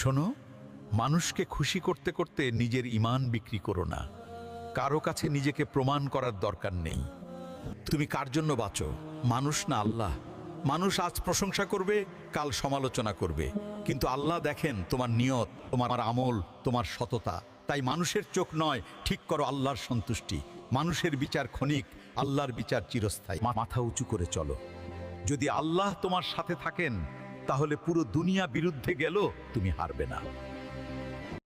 শোনো, মানুষকে খুশি করতে করতে নিজের ঈমান বিক্রি করো না। কারো কাছে নিজেকে প্রমাণ করার দরকার নেই। তুমি কার জন্য বাঁচো? মানুষ না আল্লাহ? মানুষ আজ প্রশংসা করবে, কাল সমালোচনা করবে, কিন্তু আল্লাহ দেখেন তোমার নিয়ত, তোমার আমল, তোমার সততা। তাই মানুষের চোখ নয়, ঠিক করো আল্লাহর সন্তুষ্টি। মানুষের বিচার ক্ষণিক, আল্লাহর বিচার চিরস্থায়ী। মাথা উঁচু করে চলো। যদি আল্লাহ তোমার সাথে থাকেন, তাহলে পুরো দুনিয়া বিরুদ্ধে গেল তুমি হারবে না।